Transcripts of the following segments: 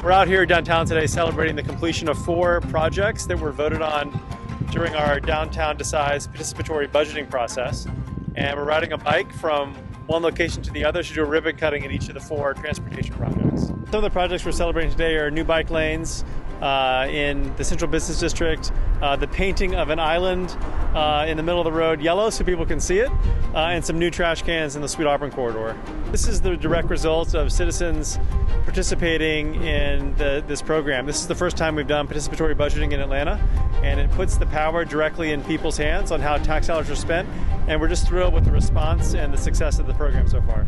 We're out here downtown today celebrating the completion of 4 projects that were voted on during our Downtown Decides participatory budgeting process. And we're riding a bike from one location to the other to do a ribbon cutting in each of the 4 transportation projects. Some of the projects we're celebrating today are new bike lanes in the Central Business District, the painting of an island in the middle of the road yellow so people can see it, and some new trash cans in the Sweet Auburn corridor. This is the direct result of citizens participating in this program. This is the first time we've done participatory budgeting in Atlanta, and it puts the power directly in people's hands on how tax dollars are spent, and we're just thrilled with the response and the success of the program so far.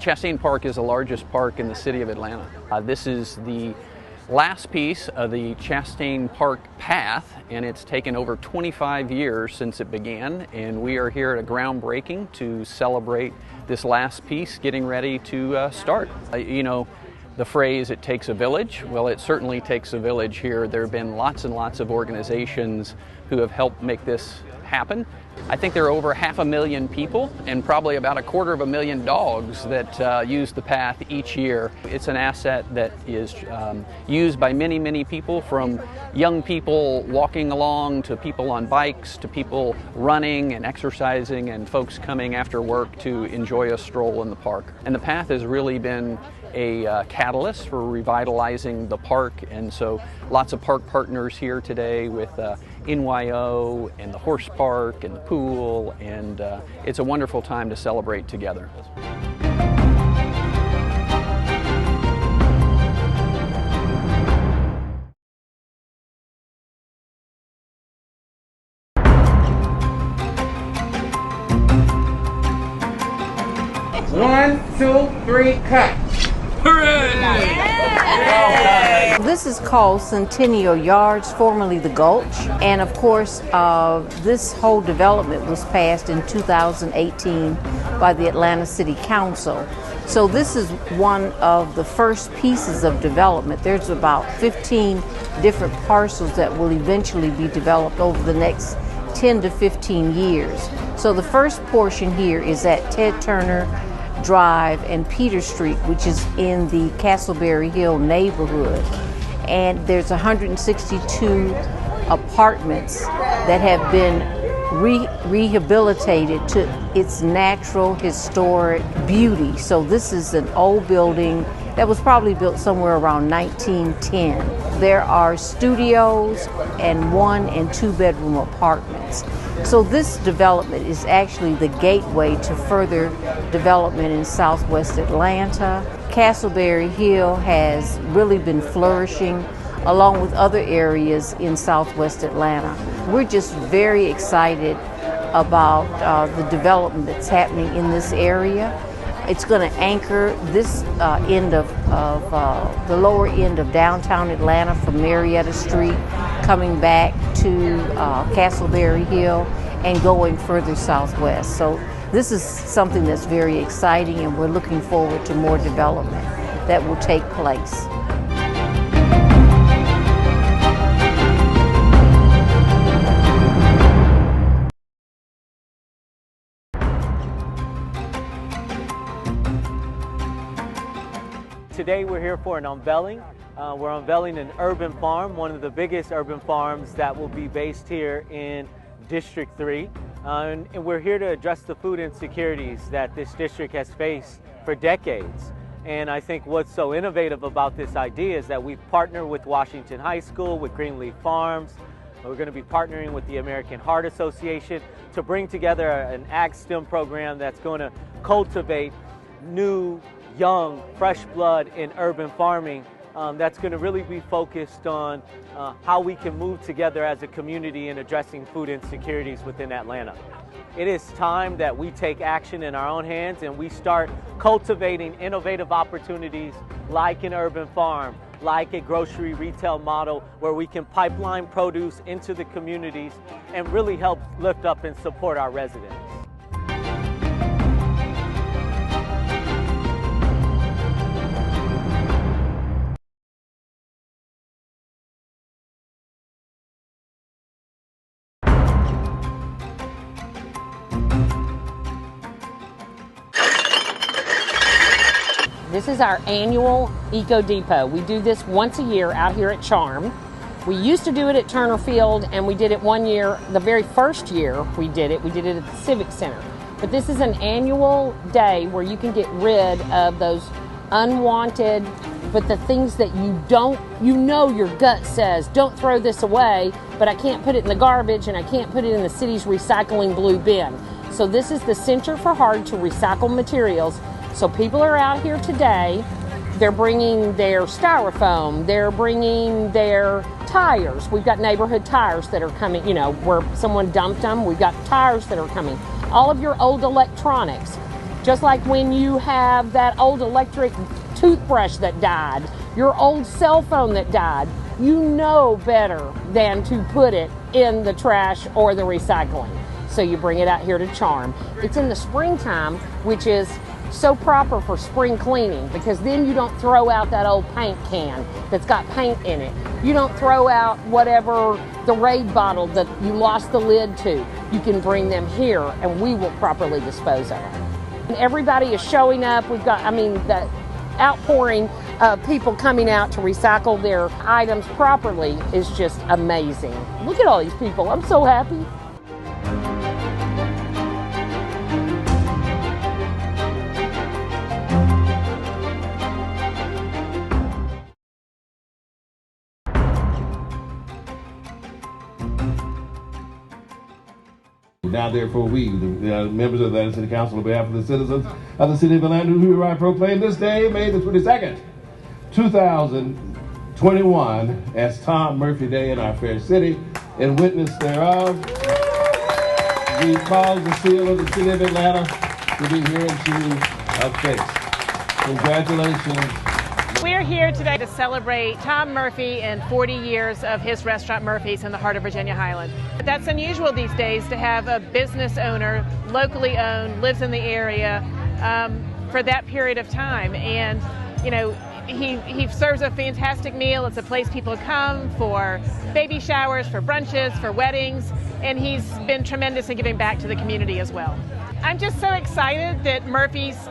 Chastain Park is the largest park in the city of Atlanta. This is the last piece of the Chastain Park path, and it's taken over 25 years since it began, and we are here at a groundbreaking to celebrate this last piece getting ready to start. You know, the phrase, it takes a village. Well, it certainly takes a village here. There have been lots and lots of organizations who have helped make this happen. I think there are over 500,000 people and probably about 250,000 dogs that use the path each year. It's an asset that is used by many, many people, from young people walking along to people on bikes to people running and exercising and folks coming after work to enjoy a stroll in the park. And the path has really been a catalyst for revitalizing the park, and so lots of park partners here today with NYO and the horse park and the pool, and it's a wonderful time to celebrate together. One, two, three, cut. Hooray! This is called Centennial Yards, formerly the Gulch, and of course this whole development was passed in 2018 by the Atlanta City Council. So this is one of the first pieces of development. There's about 15 different parcels that will eventually be developed over the next 10 to 15 years. So the first portion here is at Ted Turner Drive and Peter Street, which is in the Castleberry Hill neighborhood. And there's 162 apartments that have been rehabilitated to its natural historic beauty. So this is an old building that was probably built somewhere around 1910. There are studios and 1- and 2-bedroom apartments. So this development is actually the gateway to further development in Southwest Atlanta. Castleberry Hill has really been flourishing along with other areas in Southwest Atlanta. We're just very excited about the development that's happening in this area. It's going to anchor this end of the lower end of downtown Atlanta from Marietta Street, coming back to Castleberry Hill and going further southwest. So this is something that's very exciting, and we're looking forward to more development that will take place. Today we're here for an unveiling. We're unveiling an urban farm, one of the biggest urban farms that will be based here in District 3. And we're here to address the food insecurities that this district has faced for decades. And I think what's so innovative about this idea is that we've partnered with Washington High School, with Greenleaf Farms. We're going to be partnering with the American Heart Association to bring together an ag STEM program that's going to cultivate new, young, fresh blood in urban farming that's going to really be focused on how we can move together as a community in addressing food insecurities within Atlanta. It is time that we take action in our own hands and we start cultivating innovative opportunities like an urban farm, like a grocery retail model where we can pipeline produce into the communities and really help lift up and support our residents. This is our annual Eco Depot. We do this once a year out here at Charm. We used to do it at Turner Field, and we did it one year, the very first year we did it at the Civic Center. But this is an annual day where you can get rid of those unwanted, but the things that you know your gut says, don't throw this away, but I can't put it in the garbage and I can't put it in the city's recycling blue bin. So this is the Center for Hard to Recycle Materials. So people are out here today, they're bringing their styrofoam, they're bringing their tires. We've got neighborhood tires that are coming, you know, where someone dumped them. We've got tires that are coming. All of your old electronics, just like when you have that old electric toothbrush that died, your old cell phone that died, you know better than to put it in the trash or the recycling. So you bring it out here to Charm. It's in the springtime, which is so proper for spring cleaning, because then you don't throw out that old paint can that's got paint in it. You don't throw out whatever the Raid bottle that you lost the lid to. You can bring them here and we will properly dispose of them. And everybody is showing up. We've got, the outpouring of people coming out to recycle their items properly is just amazing. Look at all these people. I'm so happy. Now, therefore, we, the members of the Atlanta City Council, on behalf of the citizens of the city of Atlanta, who hereby proclaim this day, May the 22nd, 2021, as Tom Murphy Day in our fair city. In witness thereof, we cause the seal of the city of Atlanta to be here in true of faith. Congratulations. We're here today to celebrate Tom Murphy and 40 years of his restaurant Murphy's in the heart of Virginia Highland. But that's unusual these days to have a business owner, locally owned, lives in the area for that period of time. And, you know, he serves a fantastic meal. It's a place people come for baby showers, for brunches, for weddings, and he's been tremendous in giving back to the community as well. I'm just so excited that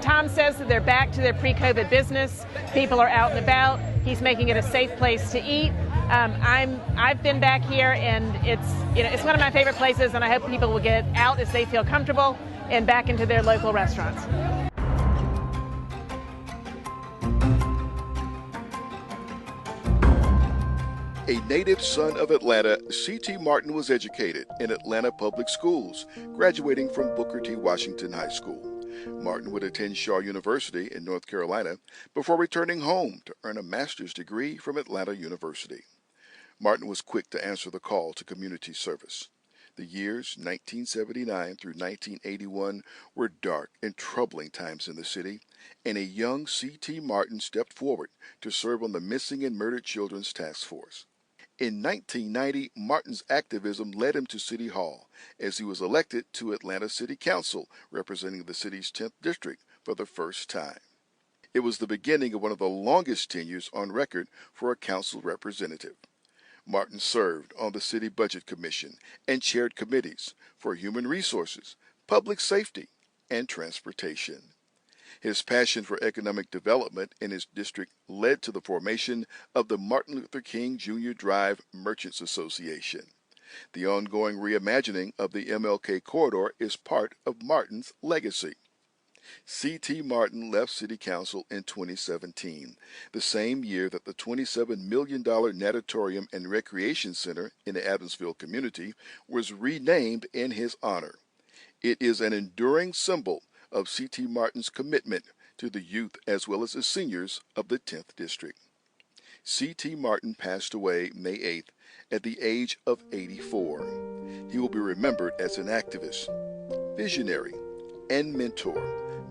Tom says that they're back to their pre-COVID business. People are out and about. He's making it a safe place to eat. I've been back here, and it's one of my favorite places, and I hope people will get out as they feel comfortable and back into their local restaurants. A native son of Atlanta, C.T. Martin was educated in Atlanta public schools, graduating from Booker T. Washington High School. Martin would attend Shaw University in North Carolina before returning home to earn a master's degree from Atlanta University. Martin was quick to answer the call to community service. The years 1979 through 1981 were dark and troubling times in the city, and a young C.T. Martin stepped forward to serve on the Missing and Murdered Children's Task Force. In 1990, Martin's activism led him to City Hall as he was elected to Atlanta City Council, representing the city's 10th district for the first time. It was the beginning of one of the longest tenures on record for a council representative. Martin served on the City Budget Commission and chaired committees for human resources, public safety, and transportation. His passion for economic development in his district led to the formation of the Martin Luther King Jr. Drive Merchants Association. The ongoing reimagining of the MLK corridor is part of Martin's legacy. C.T. Martin left City Council in 2017, the same year that the $27 million Natatorium and Recreation Center in the Adamsville community was renamed in his honor. It is an enduring symbol of C.T. Martin's commitment to the youth as well as the seniors of the 10th District. C.T. Martin passed away May 8th at the age of 84. He will be remembered as an activist, visionary, and mentor,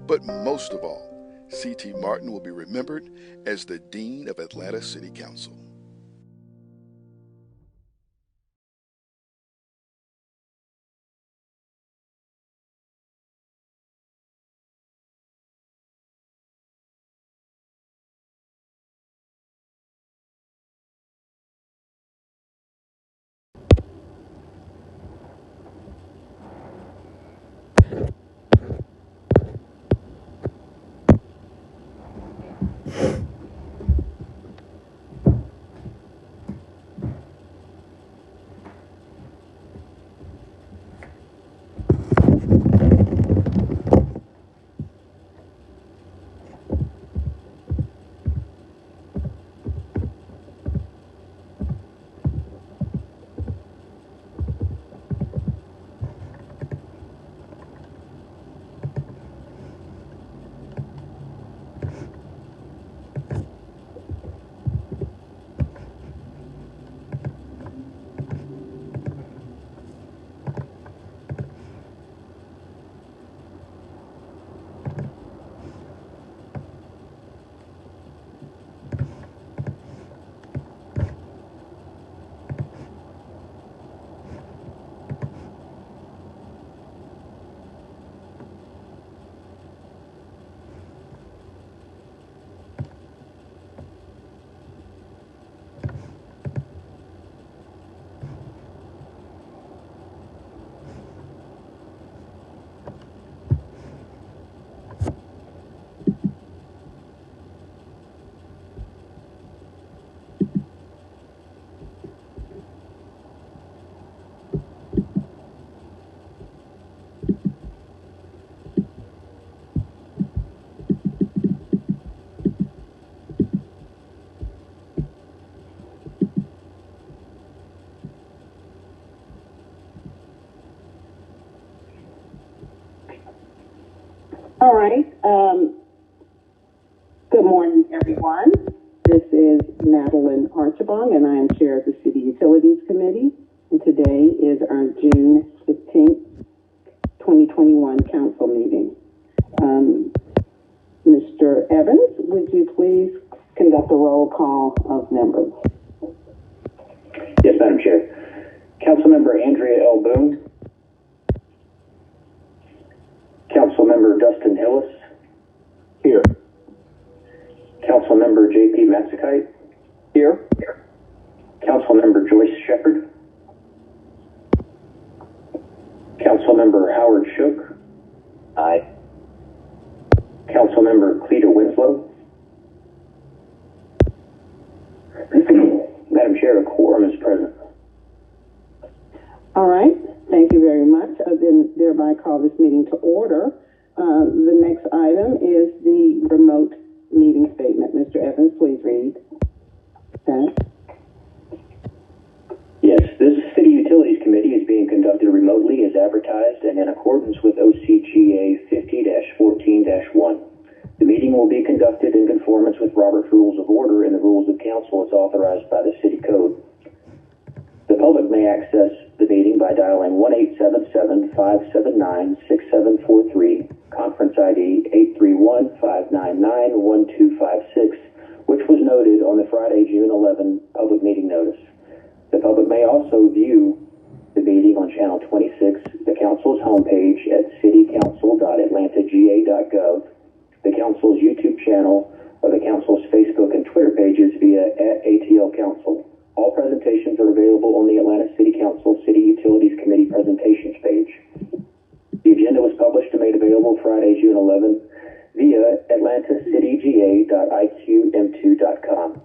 but most of all, C.T. Martin will be remembered as the Dean of Atlanta City Council. All right. Good morning, everyone. This is Madeline Archibong, and I am chair of the City Utilities Committee. And today is our June 15th, 2021 council meeting. Mr. Evans, would you please conduct a roll call of members? Yes, Madam Chair. Councilmember Andrea L. Boone. Councilmember Dustin Hillis. Here. Councilmember J.P. Matzekite. Here. Councilmember Joyce Shepard. Councilmember Howard Shook. Aye. Councilmember Cleta Winslow. Madam Chair, a quorum is present. All right. Thank you very much. I then thereby call this meeting to order. The next item is the remote meeting statement. Mr. Evans, please read that. Yes, this City Utilities Committee is being conducted remotely as advertised and in accordance with OCGA 50-14-1. The meeting will be conducted in conformance with Robert's Rules of Order and the Rules of Council as authorized by the City Code. The public may access the meeting by dialing 1-877-579-6743, conference ID 831-599-1256, which was noted on the Friday, June 11 public meeting notice. The public may also view the meeting on Channel 26, the Council's homepage at citycouncil.atlantagA.gov, the Council's YouTube channel, or the Council's Facebook and Twitter pages via @ATL Council. All presentations are available on the Atlanta City Council City Utilities Committee presentations page. The agenda was published and made available Friday, June 11 via atlantacitygA.iqm2.com.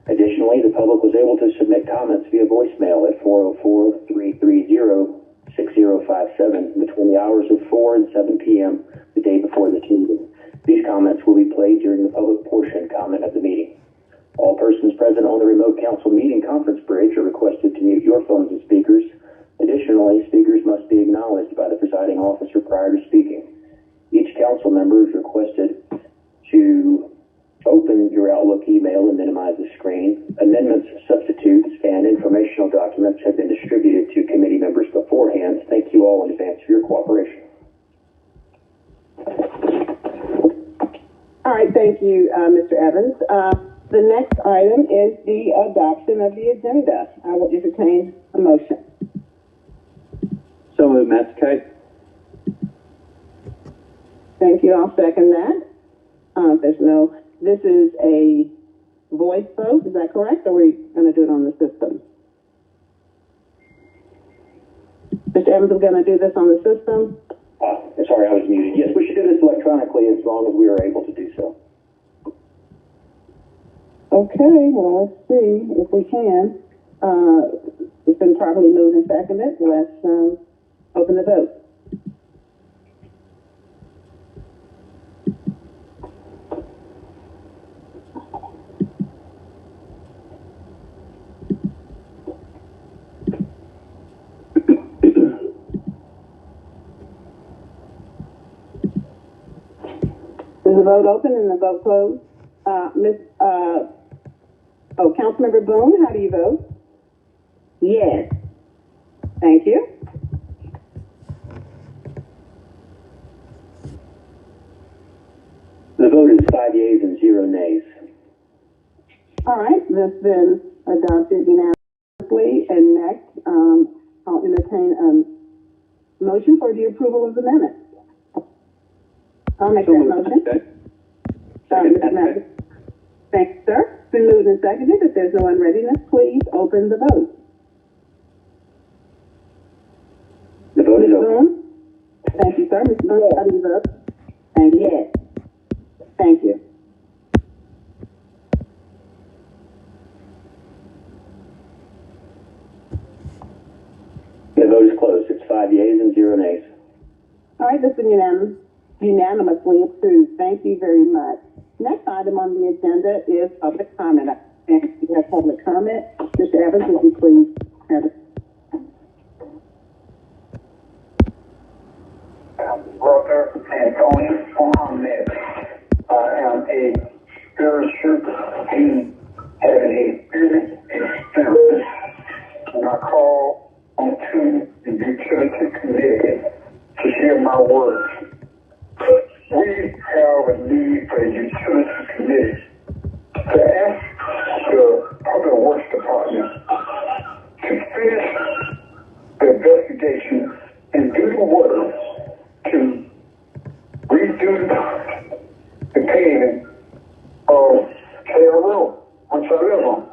Additionally, the public was able to submit comments via voicemail at 404-330-6057 between the hours of 4 and 7 p.m. the day before the meeting. These comments will be played during the public portion comment of the meeting. All persons present on the remote council meeting conference bridge are requested to mute your phones and speakers. Additionally, speakers must be acknowledged by the presiding officer prior to speaking. Each council member is requested to open your Outlook email and minimize the screen. Amendments, substitutes, and informational documents have been distributed to committee members beforehand. Thank you all in advance for your cooperation. All right, thank you, Mr. Evans. The next item is the adoption of the agenda. I will entertain a motion. So moved, Matscate. Thank you. I'll second that. This is a voice vote, is that correct? Or are we going to do it on the system? Mr. Evans, we're going to do this on the system? Sorry, I was muted. Yes, we should do this electronically as long as we are able to do so. Okay, well, let's see if we can. It's been properly moved and seconded. Let's open the vote. Is the vote open and the vote closed? Councilmember Boone, how do you vote? Yes. Thank you. The vote is 5 yeas and 0 nays. All right, this has been adopted unanimously. And next, I'll entertain a motion for the approval of the minutes. I'll make that motion. Mr. Madden. Thank you, sir. It's been moved and seconded. If there's no unreadiness, please open the vote. The vote is open. Boone? Thank you, sir. Mr. Boone, how do you vote? Thank you. Yes. Thank you. The vote is closed. It's 5 yeas and 0 nays. All right, this is unanimously approved. Thank you very much. Next item on the agenda is public comment. And we have public comment. Mr. Evans, would you please have it? Brother Anthony Mohammed. I am a spiritual being having a spirit experience. And I call onto the utility committee to hear my words. We have a need for a utility committee to ask the Public Works Department to finish the investigation and do the work to redo the paving of Taylor Road, which I live on.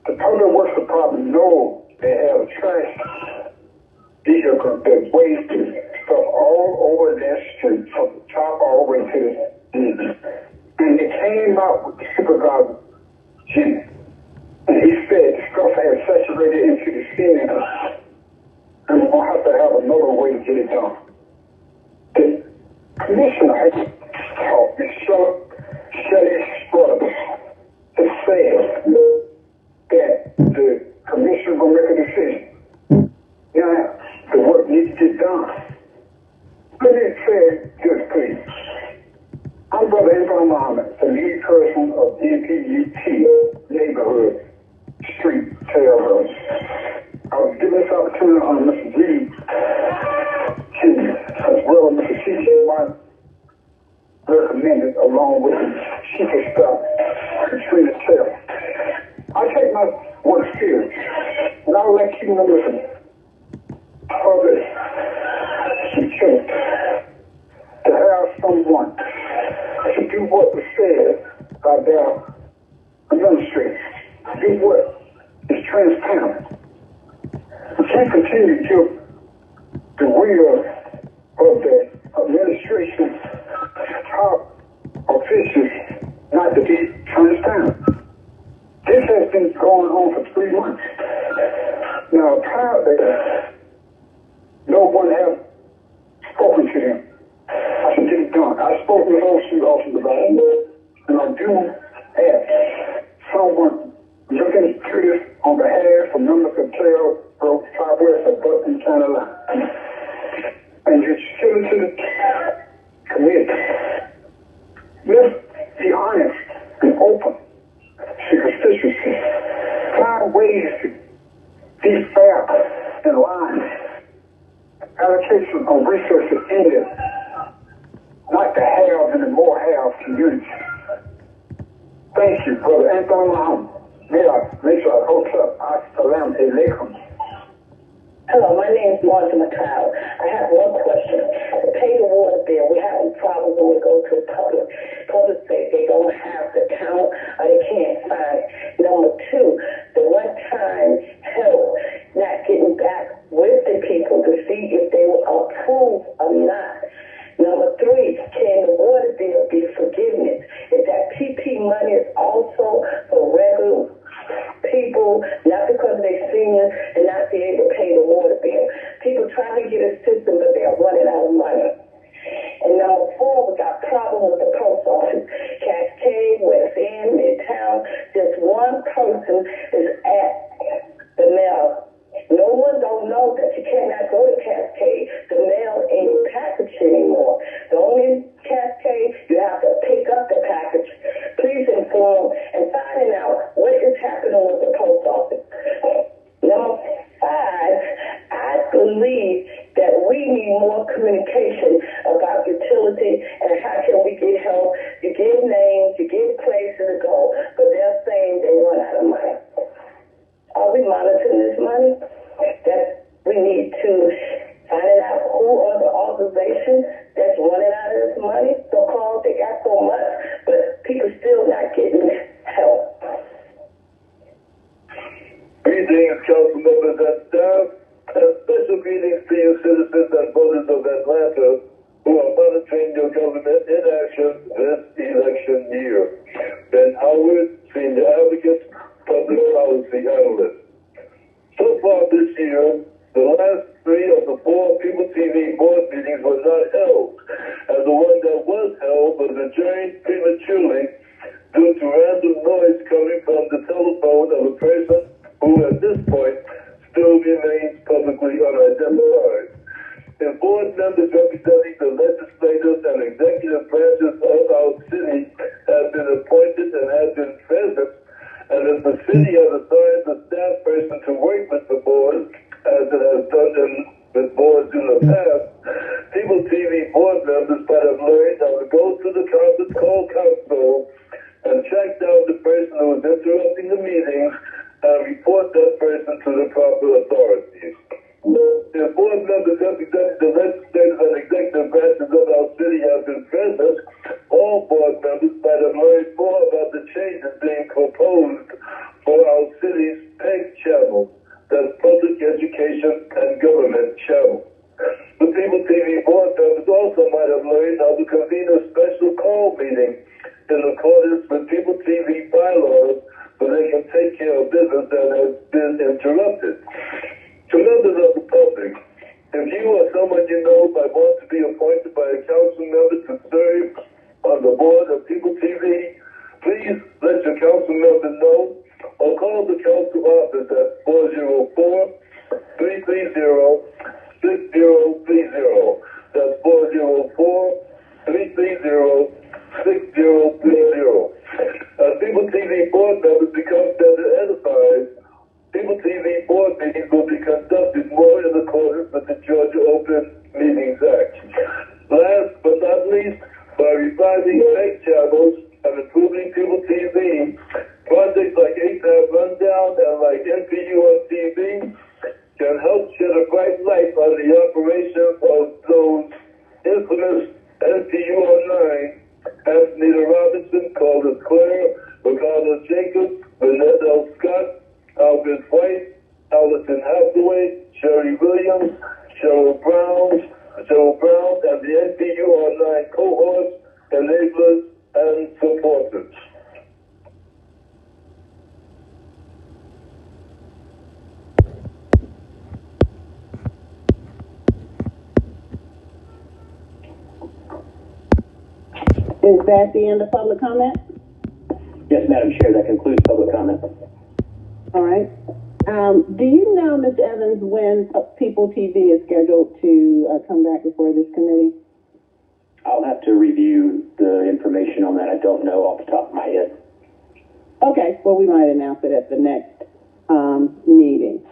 The Public Works Department knows they have trash vehicles that waste stuff all over that street, from the top all the way to the end. And they came out with the supervisor, Jimmy, and he said the stuff had saturated into the skin, and we're going to have another way to get it done. The commissioner has taught me Shelley Struthers to say that the commissioner will make a decision. Now, the work needs to get done. Let me say just please. I'm Brother Anthony Muhammad, the lead person of NPUT neighborhood street Taylor Road. I was given this opportunity on Mr. Reed as well as Mr. C.C. Martin recommended along with the chief of staff, Katrina Taylor. I take my work serious, and I would like you to know listen. Public utility to have someone to do what was said by their administrators, do what is transparent. We can't continue to give the wheel of the administration top officials not to be transparent. This has been going on for 3 months. Now, apparently, no one has spoken to them. I should get it done. I spoke with officers about it, and I do ask someone looking through this on behalf of members of Taylor Road, Southwest of Buckingham County line. allocation of resources in this, not the have and the more have communities. Thank you, Brother Anthony. May I make sure I hook up? Assalamu alaikum. Hello, my name is Martha McLeod. I have one question. To pay the water bill, we have a problem when we go to the public. Public say they don't have the account or they can't find it. Number two, the one-time help, not getting back with the people to see if they will approve or not. Number three, can the water bill be forgiveness? If that PP money is also for regular people, not because they're seniors and not be able to pay the water bill. People trying to get a system, but they're running out of money. And number four, we got problem with the post office. Cascade, West End, Midtown, just one person is at the mail. No one don't know that you cannot go to Cascade to mail any package anymore. The only Cascade, you have to pick up the package. Please inform and finding out what is happening with the post office. Number five, I believe that we need more communication about utility and how can we get help. You give names, you give places to go, but they're saying they run out of money. Are we monitoring this money? That we need to find out who are the organizations that's running out of this money. So-called, they got so much, but people still not getting help. Greetings, council members and staff, and special greetings to you citizens and voters of Atlanta who are monitoring your government in action this election year. Ben Howard, Senior Advocate, Public Policy Analyst. So far this year, the last three of the four People TV board meetings were not held, and the one that was held was adjourned prematurely due to random noise coming from the telephone of a person who at this point still remains publicly unidentified. If board members representing the legislative and executive branches of our city have been appointed and have been present, and if the city has assigned a staff person to work with the board, as it has done with boards in the past, People TV board members might have learned how to go to the conference call console and track down the person who is interrupting the meetings and report that person to the proper authorities. If board members representing the legislative and executive branches of our city have been present, all board members might have learned more about the changes being proposed for our city's PEG channel, that's Public Education and Government channel. The People TV board members also might have learned how to convene a special call meeting in accordance with People TV bylaws so they can take care of business that has been interrupted. To members of the public, if you or someone you know might want to be appointed by a council member to serve on the board of People TV, please let your council member know or call the council office at 404-330-6030. That's 404-330-6030. As People TV board members become better edified, People TV board meetings will be conducted more in accordance with the Georgia Open Meetings Act. Last but not least, by reviving fake channels and improving People TV, projects like ASAP Rundown and like NPU on TV can help shed a bright light on the operation of those infamous NPU online, Anthony Robinson, Calder Clare, Ricardo Jacobs, Vanette L. Scott, Albert White, Allison Hathaway, Sherry Williams, Cheryl Brown, and the NPU online cohorts, enablers, and supporters. Is that the end of public comment? Yes, Madam Chair, that concludes public comment. All right. Do you know, Ms. Evans, when People TV is scheduled to come back before this committee? I'll have to review the information on that. I don't know off the top of my head. Okay. Well, we might announce it at the next meeting.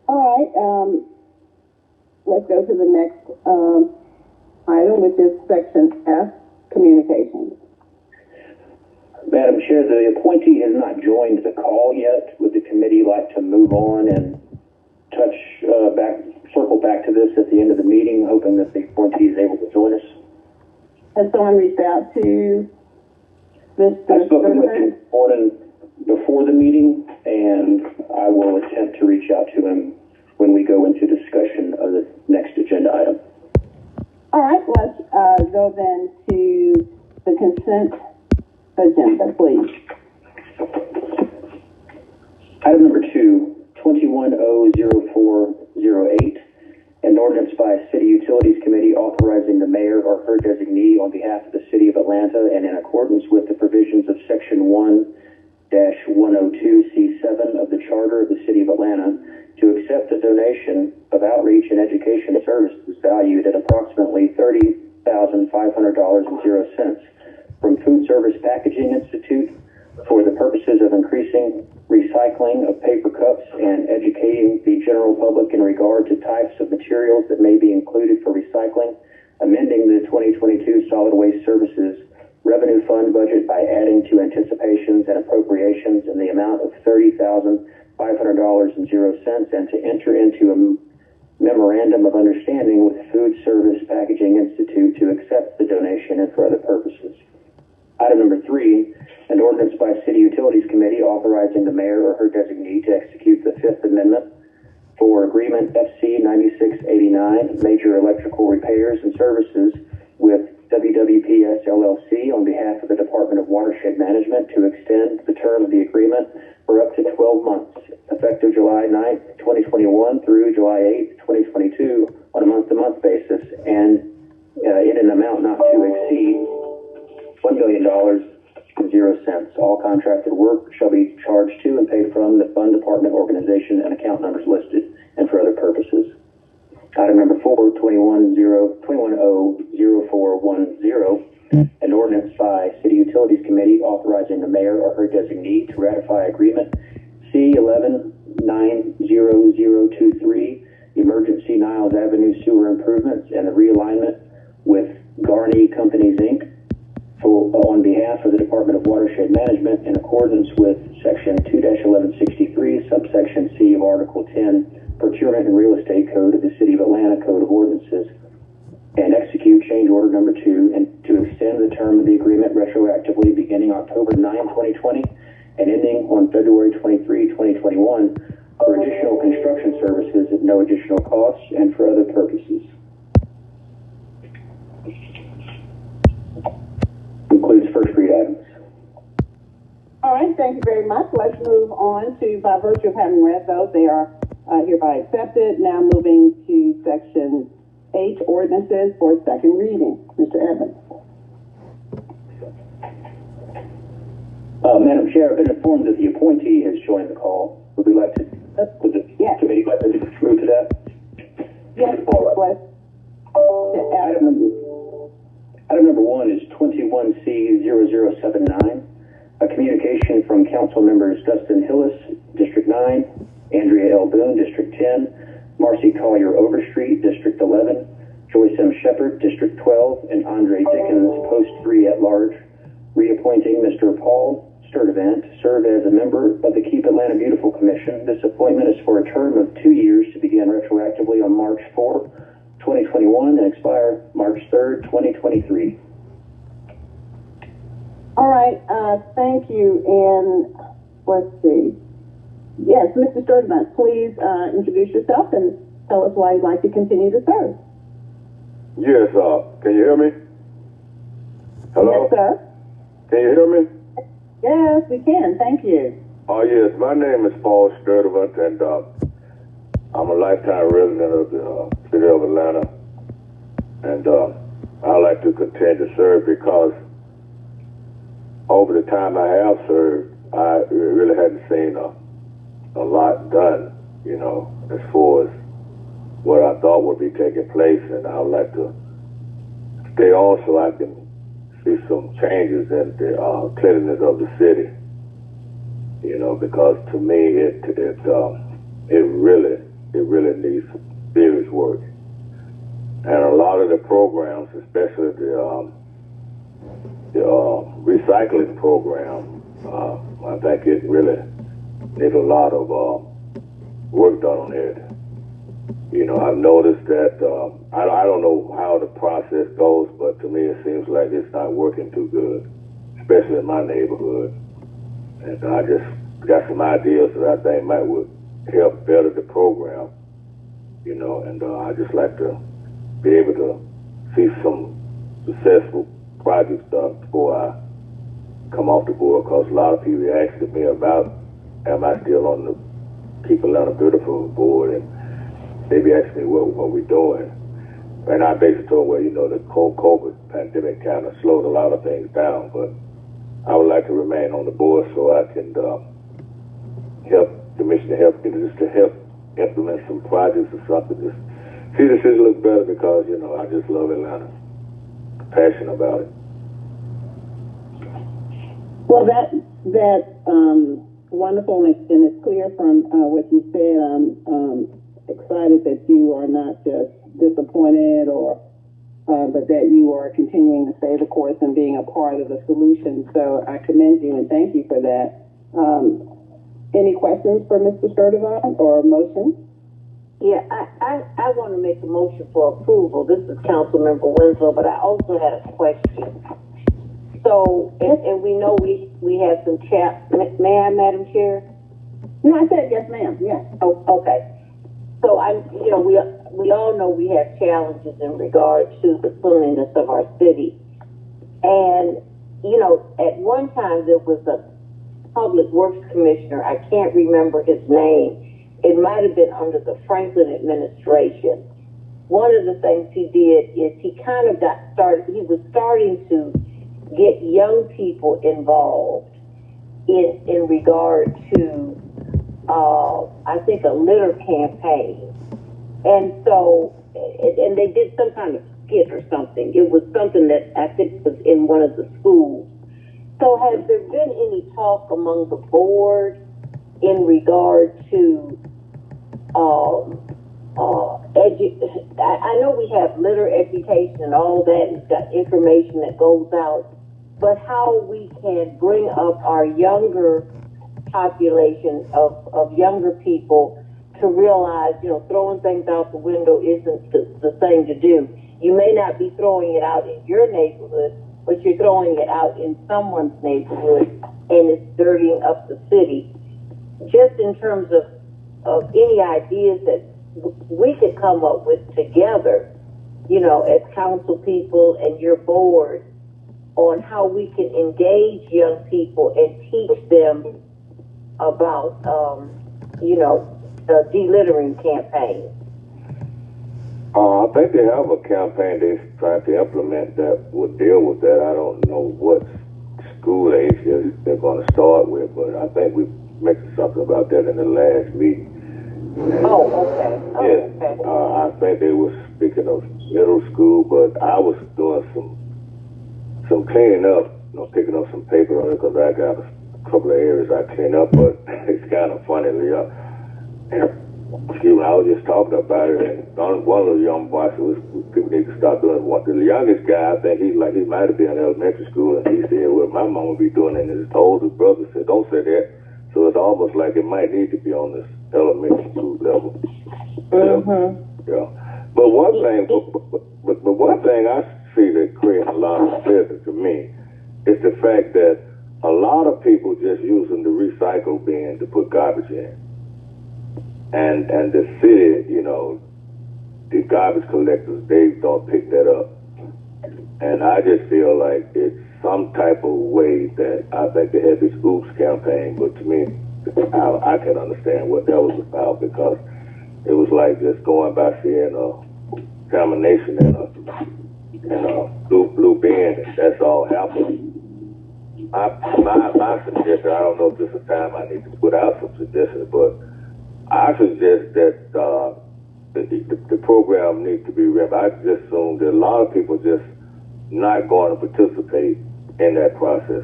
All right. let's go to the next item, which is section F, communications. Madam Chair, the appointee has not joined the call yet. Would the committee like to move on and circle back to this at the end of the meeting, hoping that the appointee is able to join us? Has someone reached out to Mr. I've spoken with Sturdivant? him morning before the meeting, and I will attempt to reach out to him when we go into discussion of the next agenda item. All right, let's go then to the consent agenda, please. Item number 2, 21-00408, an ordinance by City Utilities Committee authorizing the mayor or her designee on behalf of the City of Atlanta and in accordance with the provisions of Section 1-102C7 of the Charter of the City of Atlanta to accept a donation of outreach and education services valued at approximately $30,500.00 from Food Service Packaging Institute for the purposes of increasing recycling of paper cups and educating the general public in regard to types of materials that may be included for recycling, amending the 2022 Solid Waste Services Revenue Fund budget by adding to anticipations and appropriations in the amount of $30,500.00 and to enter into a memorandum of understanding with Food Service Packaging Institute to accept the donation and for other purposes. Item number 3, an ordinance by City Utilities Committee authorizing the mayor or her designee to execute the Fifth Amendment for Agreement FC 9689, Major Electrical Repairs and Services with WWPS LLC on behalf of the Department of Watershed Management to extend the term of the agreement for up to 12 months, effective July 9th, 2021 through July 8th, 2022 on a month-to-month basis, and in an amount not to exceed $1 million. All contracted work shall be charged to and paid from the fund department organization and account numbers listed and for other purposes. Item number 4, 21-00410, an ordinance by City Utilities Committee authorizing the mayor or her designee to ratify agreement C11-90023, Emergency Niles Avenue Sewer Improvements and the realignment with Garney Companies, Inc., on behalf of the Department of Watershed Management in accordance with Section 2-1163, subsection C of Article 10, Procurement and Real Estate Code of the City of Atlanta Code of Ordinances, and execute change order number 2 and to extend the term of the agreement retroactively beginning October 9, 2020 and ending on February 23, 2021 for additional construction services at no additional cost and for other purposes. Includes first read items. All right, thank you very much. Let's move on to, by virtue of having read those, they are hereby accepted. Now moving to section H, ordinances for second reading. Mr. Evans. Madam Chair, I've been informed that the appointee has joined the call. Would the committee like to move to that? Yes, please. Item number 1 is 21C0079, a communication from council members Dustin Hillis, District 9, Andrea L. Boone, District 10, Marcy Collier Overstreet, District 11, Joyce M. Shepard, District 12, and Andre Dickens, Post 3 at large, reappointing Mr. Paul Sturdivant to serve as a member of the Keep Atlanta Beautiful Commission. This appointment is for a term of 2 years to begin retroactively on March 4, 2021 and expire March 3rd, 2023. All right, thank you. And let's see. Yes, Mr. Sturdivant, please introduce yourself and tell us why you'd like to continue to serve. Yes, can you hear me? Hello? Yes, sir. Can you hear me? Yes, we can. Thank you. Oh, yes. My name is Paul Sturdivant, and I'm a lifetime resident of the city of Atlanta. And I like to continue to serve because over the time I have served, I really hadn't seen a lot done, you know, as far as what I thought would be taking place. And I would like to stay on so I can see some changes in the cleanliness of the city, you know, because to me it really needs serious work. And a lot of the programs, especially the recycling program, I think it really needs a lot of work done on it. You know, I've noticed that, I don't know how the process goes, but to me it seems like it's not working too good, especially in my neighborhood. And I just got some ideas that I think might would help better the program, you know, and I just like to be able to see some successful projects done before I come off the board, because a lot of people asking me about, am I still on the Keep Atlanta Beautiful board, and they be asking me what we're doing. And I basically told them, well, you know, the COVID pandemic kind of slowed a lot of things down, but I would like to remain on the board so I can help the mission, to help implement some projects or something. Just see the city look better, because, you know, I just love Atlanta. Passionate about it. Well, that's wonderful, and it's clear from what you said. I'm excited that you are not just disappointed, but that you are continuing to stay the course and being a part of the solution. So I commend you and thank you for that. Any questions for Mr. Sturdivant or a motion? Yeah, I want to make a motion for approval. This is Councilmember Winslow, but I also had a question. So, and we know we have some may I, Madam Chair? No, I said yes, ma'am. Yes. Oh, okay. So we all know we have challenges in regard to the cleanliness of our city. And, you know, at one time there was a public works commissioner, I can't remember his name. It might have been under the Franklin administration. One of the things he did is he kind of he was starting to get young people involved in regard to, I think, a litter campaign. And so, and they did some kind of skit or something. It was something that I think was in one of the schools. So has there been any talk among the board in regard to I know we have litter education and all that, and got information that goes out, but how we can bring up our younger population of younger people to realize, you know, throwing things out the window isn't the thing to do. You may not be throwing it out in your neighborhood, but you're throwing it out in someone's neighborhood, and it's dirtying up the city. Just in terms of any ideas that we could come up with together, you know, as council people and your board, on how we can engage young people and teach them about, you know, the delittering campaign. I think they have a campaign they're trying to implement that would deal with that. I don't know what school age they're going to start with, but I think we mentioned something about that in the last meeting. Oh, okay. Oh, yeah, okay. I think they were speaking of middle school, but I was doing some cleaning up, you know, picking up some paper on it, because I got a couple of areas I clean up, but it's kind of funny. Excuse me, I was just talking about it, and one of the young boys was, people need to start doing what the youngest guy, I think he might have been in elementary school, and he said, well, my mom would be doing it, and his older brother said, don't say that. So it's almost like it might need to be on this elementary school level. Yeah. But one thing, but one thing I see that creates a lot of business to me is the fact that a lot of people just using the recycle bin to put garbage in. And the city, you know, the garbage collectors, they don't pick that up. And I just feel like it's some type of way that I think they had this Oops campaign, but to me, I can understand what that was about, because it was like just going by seeing contamination in a blue bin, and that's all happening. My suggestion, I don't know if this is time I need to put out some suggestions, but I suggest that the program needs to be revamped. I just assume that a lot of people just not going to participate in that process.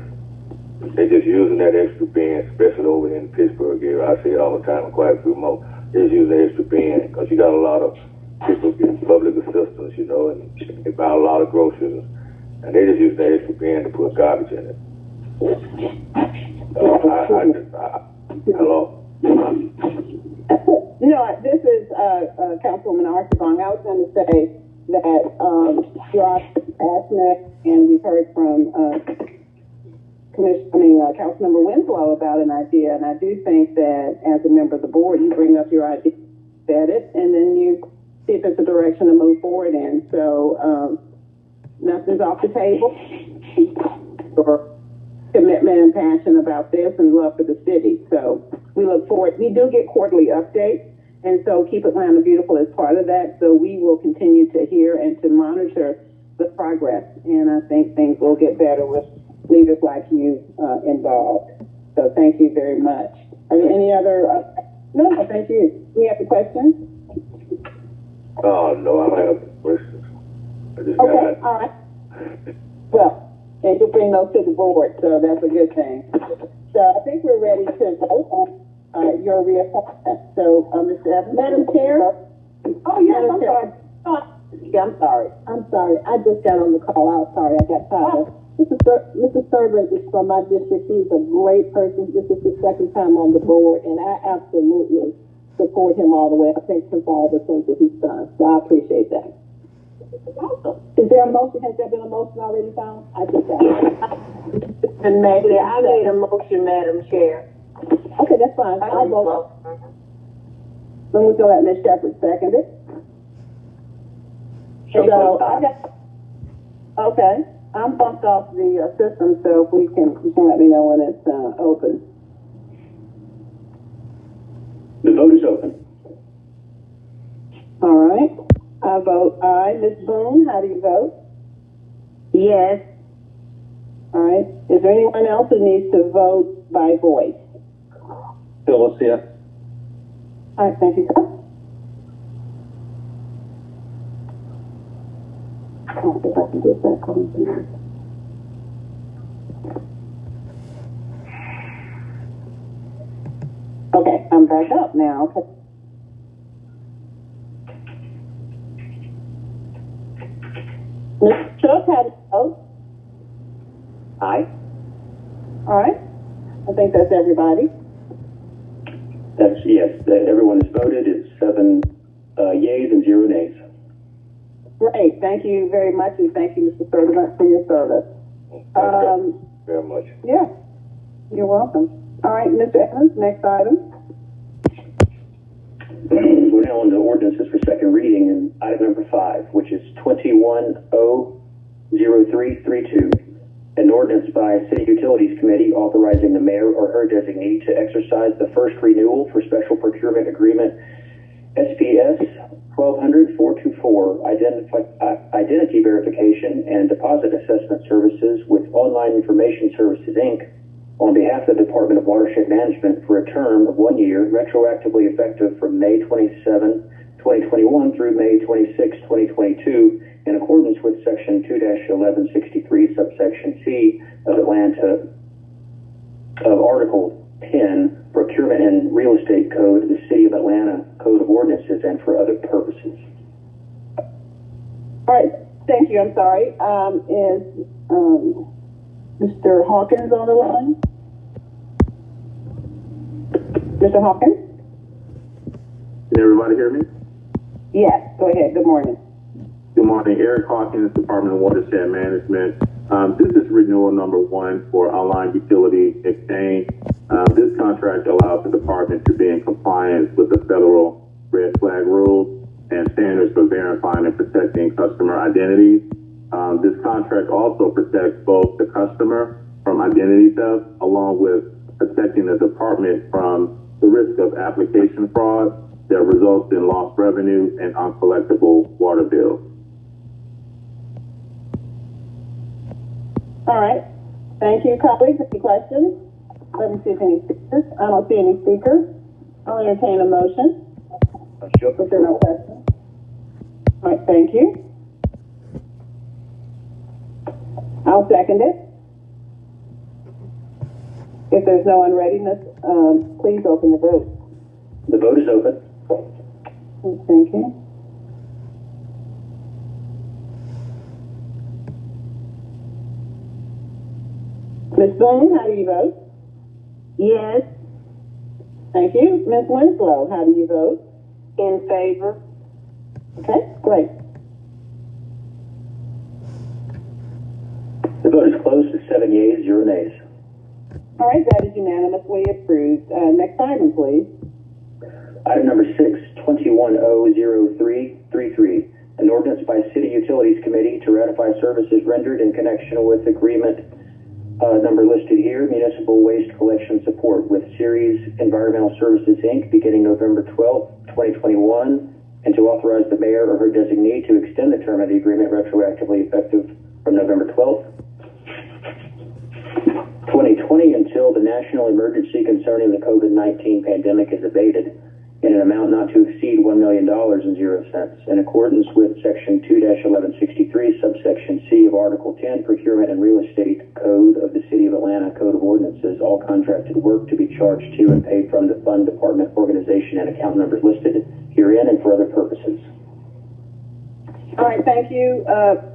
They're just using that extra bin, especially over in the Pittsburgh area. I see it all the time, and quite a few more. They're just using the extra bin, because you got a lot of people get public assistance, you know, and they buy a lot of groceries, and they just use the extra bin to put garbage in it. Hello? No, this is Councilwoman Archibong. I was going to say that you are passionate, and we've heard from Councilmember Winslow about an idea, and I do think that as a member of the board, you bring up your idea, vet it, and then you see if it's a direction to move forward in. So nothing's off the table. Or commitment and passion about this and love for the city. So we look forward. We do get quarterly updates, and so Keep Atlanta Beautiful is part of that. So we will continue to hear and to monitor the progress, and I think things will get better with leaders like you involved. So thank you very much. Are there any other? No, thank you. Any other questions? Oh, no, I don't have questions. I just okay, all right. Well, and you'll bring those to the board, so that's a good thing. So I think we're ready to vote on your reappointment. So, Mr. Evans. Madam Chair? Oh, yes, I'm sorry. Yeah, I'm sorry. I just got on the call. I was sorry. I got tired. Mr. Servant is from my district. He's a great person. This is his second time on the board, and I absolutely support him all the way. I thank him for all the things that he's done. So I appreciate that. Is there a motion? Has there been a motion already found? I just got it. And I made a motion, Madam Chair. Okay, that's fine. I'll vote. Then we'll go at Ms. Shepherd seconded. So I got. Okay, I'm bumped off the system, so if you can let me know when it's open. The vote is open. All right. I vote aye. Ms. Boone, how do you vote? Yes. All right. Is there anyone else who needs to vote by voice? Phyllis, yes. All right. Thank you, sir. I'll see if I can get that going here. Okay, I'm back up now. Okay. Mr. Chuck, how do you vote? Aye. All right. I think that's everybody. That's yes. Everyone has voted. It's 7 yeas and 0 nays. Great. Thank you very much, and thank you, Mr. Servant, for your service. Thank you very much. Yeah. You're welcome. All right, Mr. Evans, next item. We're now on the ordinances for second reading, and item number 5, which is 21-00332. An ordinance by City Utilities Committee authorizing the mayor or her designee to exercise the first renewal for special procurement agreement SPS 1200-424 identity verification and deposit assessment services with Online Information Services, Inc. on behalf of the Department of Watershed Management for a term of 1 year, retroactively effective from May 27, 2021 through May 26, 2022, in accordance with Section 2-1163, subsection C of Article 10, Procurement and Real Estate Code of the City of Atlanta Code of Ordinances, and for other purposes. All right. Thank you. I'm sorry. Is Mr. Hawkins on the line? Mr. Hawkins? Can everybody hear me? Yes. Go ahead. Good morning. Good morning. Eric Hawkins, Department of Watershed Management. This is renewal number 1 for Online Utility Exchange. This contract allows the department to be in compliance with the federal red flag rules and standards for verifying and protecting customer identities. This contract also protects both the customer from identity theft, along with protecting the department from the risk of application fraud that results in lost revenue and uncollectible water bills. All right. Thank you, colleagues. Any questions? Let me see if any speakers. I don't see any speakers. I'll entertain a motion. If there are no questions. All right. Thank you. I'll second it. If there's no unreadiness, please open the vote. The vote is open. Thank you. Ms. Boone, how do you vote? Yes. Thank you. Ms. Winslow, how do you vote? In favor. Okay, great. The vote is closed at 7 yeas, 0 nays. All right, that is unanimously approved. Next item, please. Item number 6, 21-00333, an ordinance by City Utilities Committee to ratify services rendered in connection with agreement number listed here, municipal waste collection support with Ceres Environmental Services, Inc., beginning November 12, 2021, and to authorize the mayor or her designee to extend the term of the agreement retroactively effective from November 12, 2020 until the national emergency concerning the COVID-19 pandemic is abated in an amount not to exceed $1 million in 0 cents, in accordance with Section 2-1163, subsection C of Article 10, Procurement and Real Estate Code of the City of Atlanta Code of Ordinances, all contracted work to be charged to and paid from the Fund Department organization and account numbers listed herein and for other purposes. All right, thank you.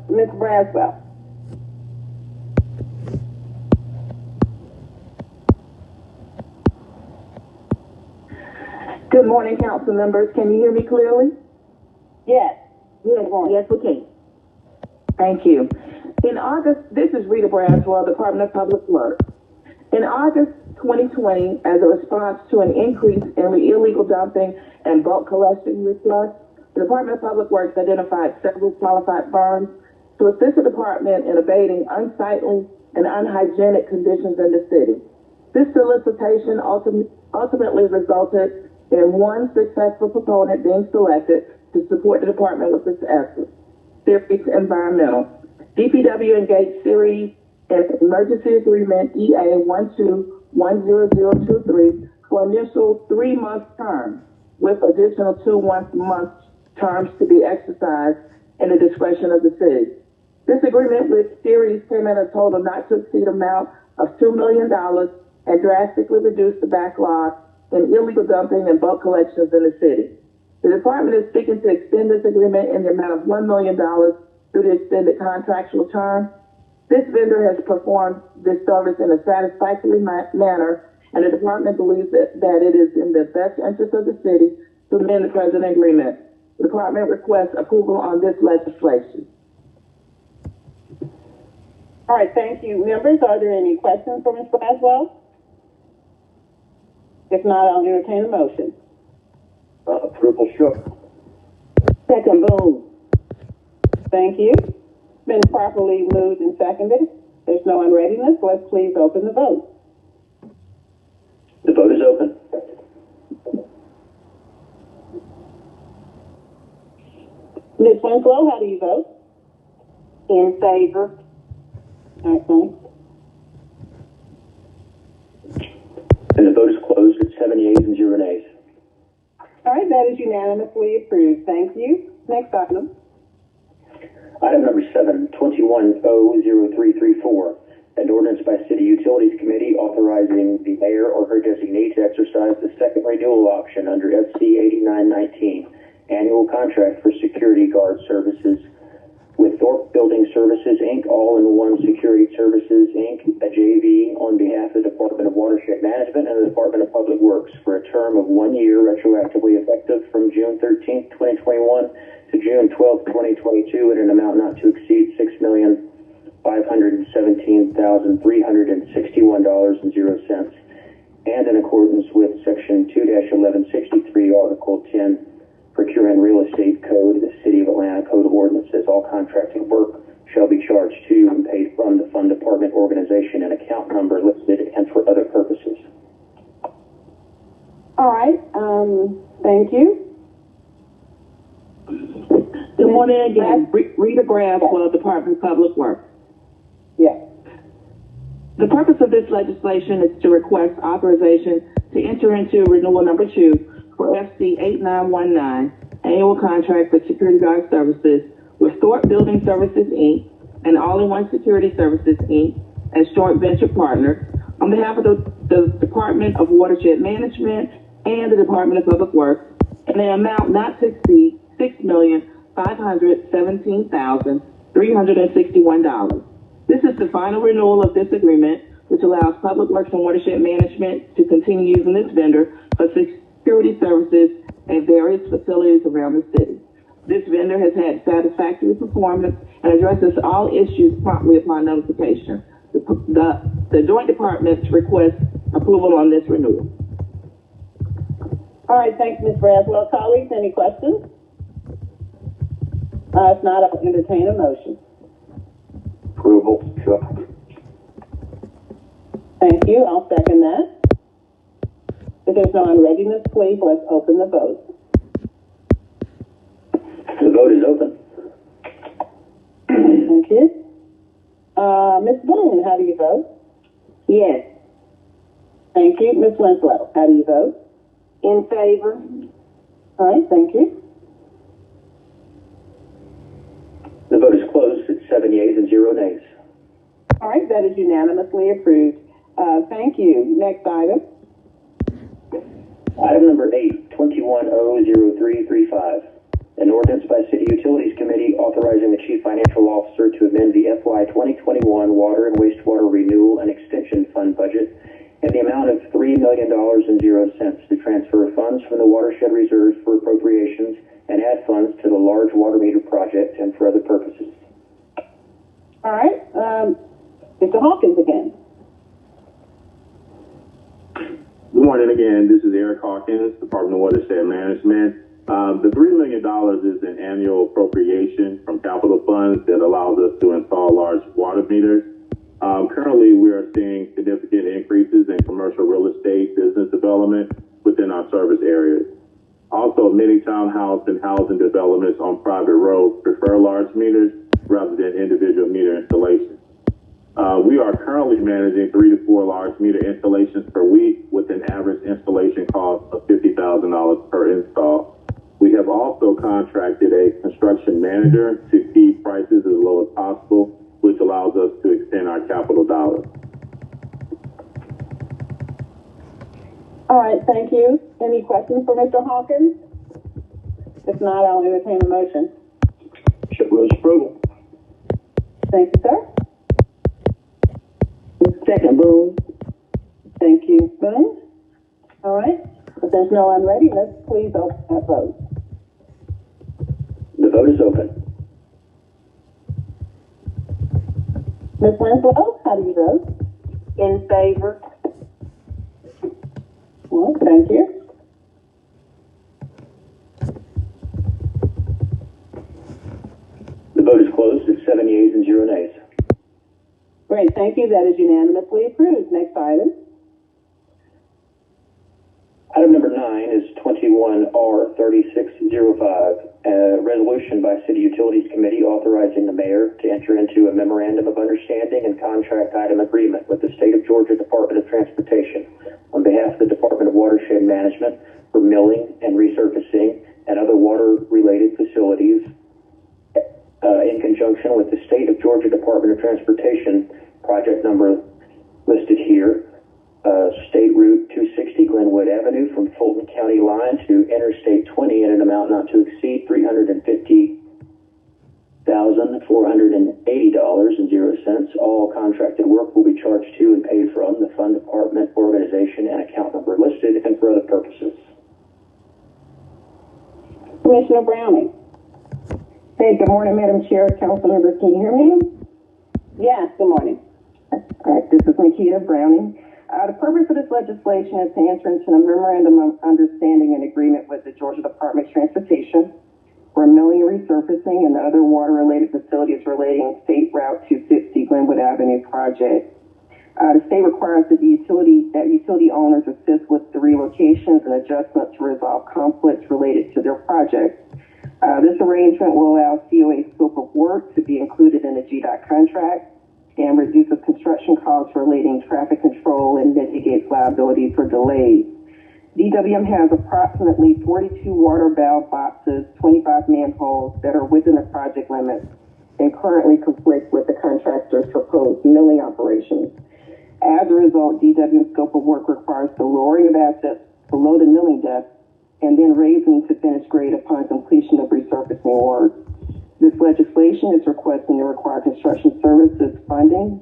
Ms. Braswell. Good morning, council members. Can you hear me clearly? Yes. Yes, we can. Thank you. In August, this is Rita Braswell, Department of Public Works. In August 2020, as a response to an increase in illegal dumping and bulk collection requests, the Department of Public Works identified several qualified firms to assist the department in abating unsightly and unhygienic conditions in the city. This solicitation ultimately resulted in one successful proponent being selected to support the department with its efforts, Ceres Environmental. DPW engaged Ceres in Emergency Agreement EA 1210023 for initial 3-month term, with additional 2-month terms to be exercised in the discretion of the city. This agreement with Ceres came at a total not to exceed amount of $2 million and drastically reduced the backlog in illegal dumping and bulk collections in the city. The department is seeking to extend this agreement in the amount of $1 million through the extended contractual term. This vendor has performed this service in a satisfactory manner, and the department believes that it is in the best interest of the city to amend the present agreement. The department requests approval on this legislation. All right, thank you. Members, are there any questions for Ms. Braswell? If not, I'll entertain a motion. Approval, Shook. Second, Boone. Thank you. Been properly moved and seconded. There's no unreadiness. Let's please open the vote. The vote is open. Ms. Winslow, how do you vote? In favor. All right, thanks. And the vote is closed at 7 yeas and 0 nays. All right, that is unanimously approved. Thank you. Next item. Item number 7, 21-00334, an ordinance by City Utilities Committee authorizing the mayor or her designee to exercise the second renewal option under FC 8919, annual contract for security guard services with Thorpe Building Services, Inc., All-in-One Security Services, Inc., a JV on behalf of the Department of Watershed Management and the Department of Public Works for a term of 1 year retroactively effective from June 13, 2021 to June 12, 2022 at an amount not to exceed $6,517,361.00, and in accordance with Section 2-1163, Article 10, Procurement and Real Estate Code of the City of Atlanta Code of Ordinances, all contracted work shall be charged to and paid from the Fund Department organization and account number listed and for other purposes. All right, thank you. Good morning again. Rita Braswell, Department of Public Works. Yes. The purpose of this legislation is to request authorization to enter into renewal number 2 for FC 8919, annual contract for security guard services with Thorpe Building Services, Inc. and All-in-One Security Services, Inc. as joint venture partners on behalf of the Department of Watershed Management and the Department of Public Works in an amount not to exceed $6,517,361. This is the final renewal of this agreement which allows Public Works and Watershed Management to continue using this vendor for security services at various facilities around the city. This vendor has had satisfactory performance and addresses all issues promptly upon notification. The joint departments request approval on this renewal. All right, thanks, Ms. Braswell. Colleagues, any questions? If not, I'll entertain a motion. Approval. Sure. Thank you. I'll second that. If there's no unreadiness, please, let's open the vote. The vote is open. Thank you. Ms. Boone, how do you vote? Yes. Thank you. Ms. Winslow, how do you vote? In favor. All right, thank you. The vote is closed at 7 yeas and 0 nays. All right, that is unanimously approved. Thank you. Next item. Item number 8, 21-00335. An ordinance by City Utilities Committee authorizing the Chief Financial Officer to amend the FY 2021 Water and Wastewater Renewal and Extension Fund budget in the amount of $3 million to transfer funds from the watershed reserves for appropriations and add funds to the large water meter project and for other purposes. All right. Mr. Hawkins again. Good morning again. This is Eric Hawkins, Department of Watershed Management. The $3 million is an annual appropriation from capital funds that allows us to install large water meters. Currently, we are seeing significant increases in commercial real estate business development within our service areas. Also, many townhouse and housing developments on private roads prefer large meters rather than individual meter installations. We are currently managing 3 to 4 large meter installations per week with an average installation cost of $50,000 per install. We have also contracted a construction manager to keep prices as low as possible, which allows us to extend our capital dollars. All right, thank you. Any questions for Mr. Hawkins? If not, I'll entertain a motion. SHEPERD's approval. Thank you, sir. Second, Boone. Thank you, Boone. All right. If there's no unready, let's please open that vote. The vote is open. Ms. Winslow, how do you vote? In favor. Well, thank you. The vote is closed at 7 yeas and 0 nays. Great, thank you. That is unanimously approved. Next item. Item number 9 is 21-R3605, a resolution by City Utilities Committee authorizing the mayor to enter into a memorandum of understanding and contract item agreement with the State of Georgia Department of Transportation on behalf of the Department of Watershed Management for milling and resurfacing and other water-related facilities in conjunction with the State of Georgia Department of Transportation project number listed here. State Route 260 Glenwood Avenue from Fulton County line to Interstate 20 in an amount not to exceed $350,480.00. All contracted work will be charged to and paid from the fund department, organization, and account number listed and for other purposes. Commissioner Browning. Hey, good morning, Madam Chair, Council members. Can you hear me? Yes, good morning. All right, this is MIKITA Browning. The purpose of this legislation is to enter into a memorandum of understanding and agreement with the Georgia Department of Transportation for milling and resurfacing and other water-related facilities relating State Route 260 Glenwood Avenue project. The state requires that utility owners assist with the relocations and adjustments to resolve conflicts related to their projects. This arrangement will allow COA scope of work to be included in the GDOT contract and reduces construction costs relating traffic control and mitigates liability for delays. DWM has approximately 42 water valve boxes, 25 manholes that are within the project limits and currently conflict with the contractor's proposed milling operations. As a result, DWM's scope of work requires the lowering of assets below the milling depth and then raising to finished grade upon completion of resurfacing work. This legislation is requesting the required construction services funding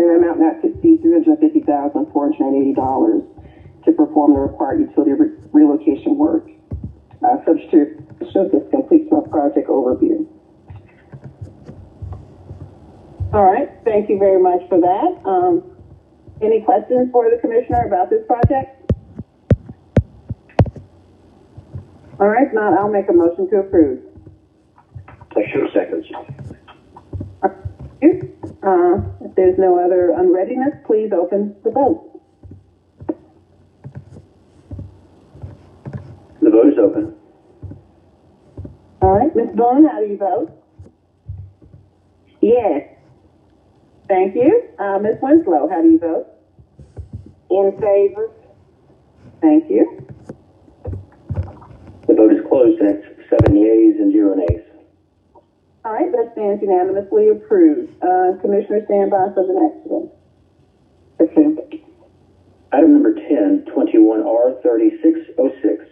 in an amount not to exceed $350,480 to perform the required utility relocation work. Subject to this completes my project overview. All right, thank you very much for that. Any questions for the commissioner about this project? All right, if not, I'll make a motion to approve. Seconds. If there's no other unreadiness, please open the vote. The vote is open. All right, Ms. Boone, how do you vote? Yes. Thank you. Ms. Winslow, how do you vote? In favor. Thank you. The vote is closed, and it's 7 yeas and 0 nays. All right, that stands unanimously approved. Commissioner, stand by for the next one. Okay. Item number 10, 21R3606,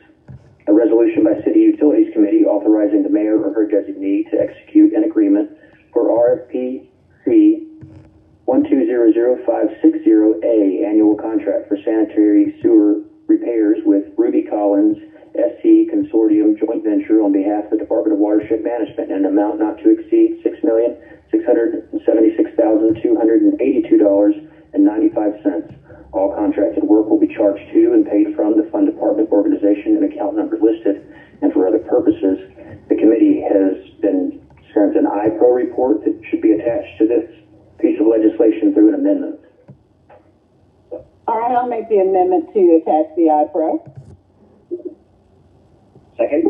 a resolution by City Utilities Committee authorizing the mayor or her designee to execute an agreement for RFP-C 1200560A annual contract for sanitary sewer repairs with Ruby Collins SC Consortium joint venture on behalf of the Department of Watershed Management in an amount not to exceed $6,676,282.95. All contracted work will be charged to and paid from the Fund Department organization and account number listed, and for other purposes. The committee has been sent an IPRO report that should be attached to this piece of legislation through an amendment. All right, I'll make the amendment to attach the IPRO. Second.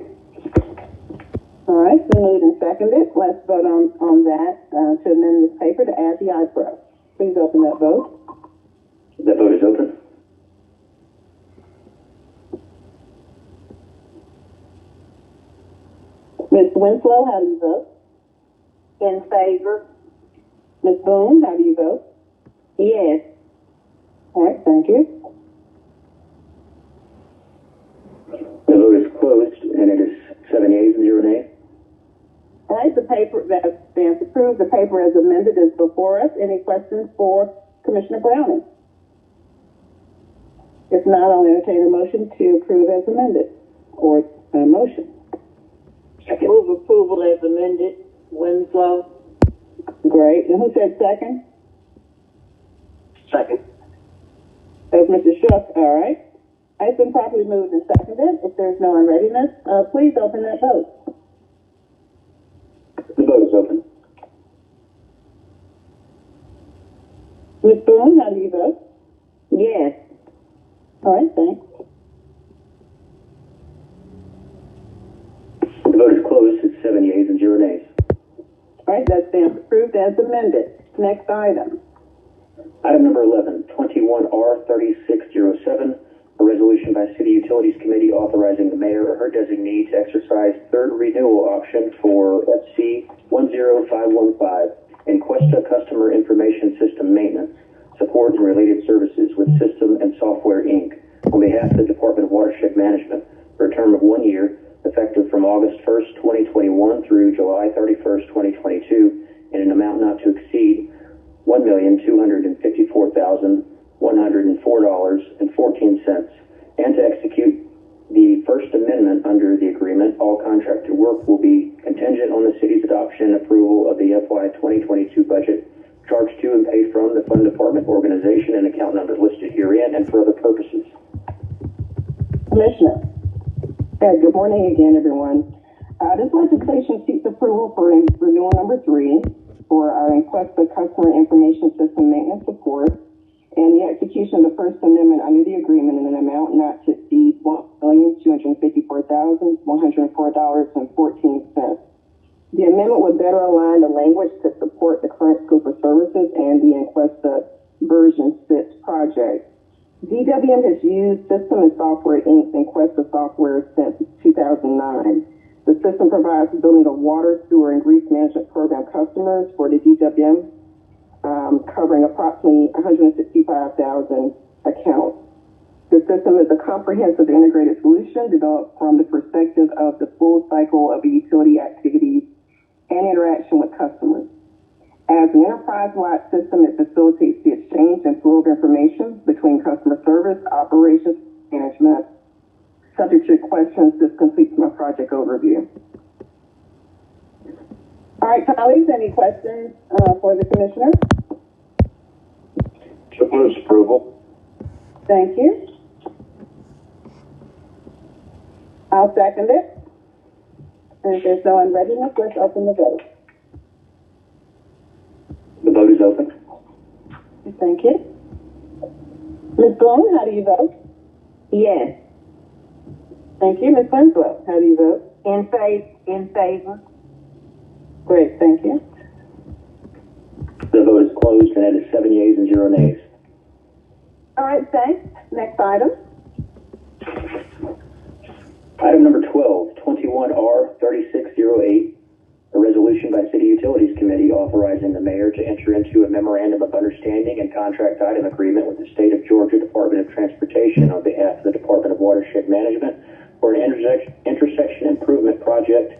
All right, so moved and seconded. Let's vote on that to amend this paper to add the IPRO. Please open that vote. That vote is open. Ms. Winslow, how do you vote? In favor. Ms. Boone, how do you vote? Yes. All right, thank you. The vote is closed, and it is 7 yeas and 0 nays. All right, the paper that stands approved, the paper as amended is before us. Any questions for Commissioner Browning? If not, I'll entertain a motion to approve as amended, or a motion. Second. Move approval as amended. Winslow. Great. And who said second? Second. That was Mr. Shook. All right. It's been properly moved and seconded. If there's no unreadiness, please open that vote. The vote is open. Ms. Boone, how do you vote? Yes. All right, thanks. The vote is closed. It's 7 yeas and 0 nays. All right, that stands approved as amended. Next item. Item number 11, 21R3607, a resolution by City Utilities Committee authorizing the mayor or her designee to exercise third renewal option for FC 10515 Encuesta Customer Information System Maintenance, Support and Related Services with System and Software, Inc. on behalf of the Department of Watershed Management for a term of 1 year, effective from August 1st, 2021 through July 31st, 2022, in an amount not to exceed $1,254,104.14, and to execute the First Amendment under the agreement. All contracted work will be contingent on the city's adoption and approval of the FY 2022 budget, charged to and paid from the Fund Department organization and account numbers listed herein, and for other purposes. Commissioner. Good morning again, everyone. This legislation seeks approval for renewal number 3 for our Encuesta Customer Information System Maintenance Support and the execution of the First Amendment under the agreement in an amount not to exceed $1,254,104.14. The amendment would better align the language to support the current scope of services and the Encuesta version 6 project. DWM has used System and Software Inc.'s Encuesta software since 2009. The system provides building of water, sewer, and grease management program customers for the DWM, covering approximately 165,000 accounts. The system is a comprehensive integrated solution developed from the perspective of the full cycle of the utility activities and interaction with customers. As As an enterprise-wide system, it facilitates the exchange and flow of information between customer service, operations, management. Subject to your questions, this completes my project overview. All right, colleagues, any questions for the commissioner? Moves approval. Thank you. I'll second it. And if there's no unreadiness, let's open the vote. The vote is open. Thank you. Ms. Boone, how do you vote? Yes. Thank you. Ms. Winslow, how do you vote? In favor. Great, thank you. The vote is closed, and it is 7 yeas and 0 nays. All right, thanks. Next item. Item number 12, 21R3608, a resolution by City Utilities Committee authorizing the mayor to enter into a memorandum of understanding and contract item agreement with the State of Georgia Department of Transportation on behalf of the Department of Watershed Management for an intersection improvement project.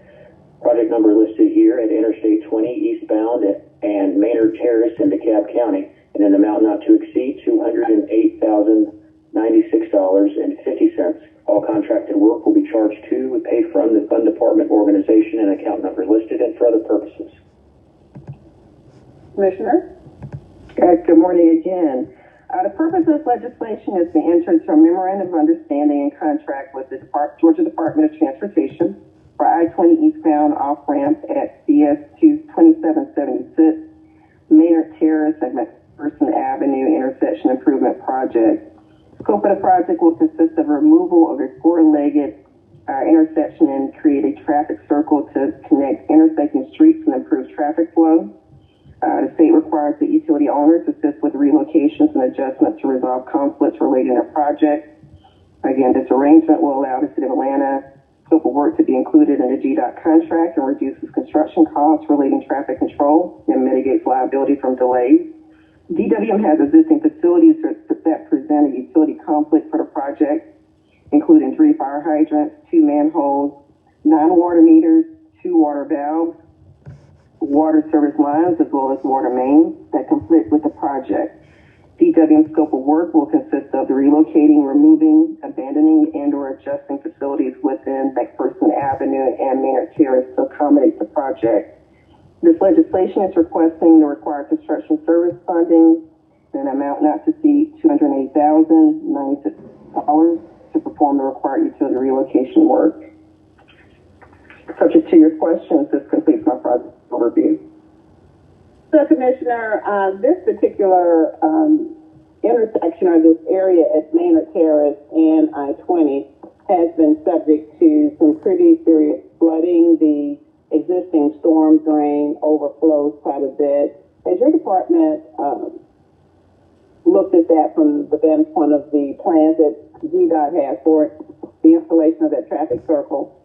Project number listed here at Interstate 20 eastbound and Maynard Terrace in DeKalb County, in an amount not to exceed $208,096.50. All contracted work will be charged to, paid from the Fund Department organization and account number listed and for other purposes. Commissioner? Good morning again. The purpose of this legislation is to enter into a memorandum of understanding and contract with the Georgia Department of Transportation for I-20 eastbound off-ramp at CS 2776, Maynard Terrace and McPherson Avenue intersection improvement project. Scope of the project will consist of removal of a four-legged intersection and create a traffic circle to connect intersecting streets and improve traffic flow. The state requires the utility owners to assist with relocations and adjustments to resolve conflicts relating to the project. Again, this arrangement will allow the City of Atlanta scope of work to be included in the GDOT contract and reduces construction costs relating to traffic control and mitigates liability from delays. DWM has existing facilities that present a utility conflict for the project, including 3 fire hydrants, 2 manholes, 9 water meters, 2 water valves, water service lines, as well as water mains that conflict with the project. DWM's scope of work will consist of the relocating, removing, abandoning, and/or adjusting facilities within McPherson Avenue and Maynard Terrace to accommodate the project. This legislation is requesting the required construction service funding in an amount not to exceed $208,096 to perform the required utility relocation work. Subject to your questions, this completes my project overview. So, Commissioner, this particular intersection or this area at Maynard Terrace and I-20 has been subject to some pretty serious flooding. The existing storm drain overflows quite a bit. Has your department looked at that from the standpoint of the plans that GDOT has for the installation of that traffic circle?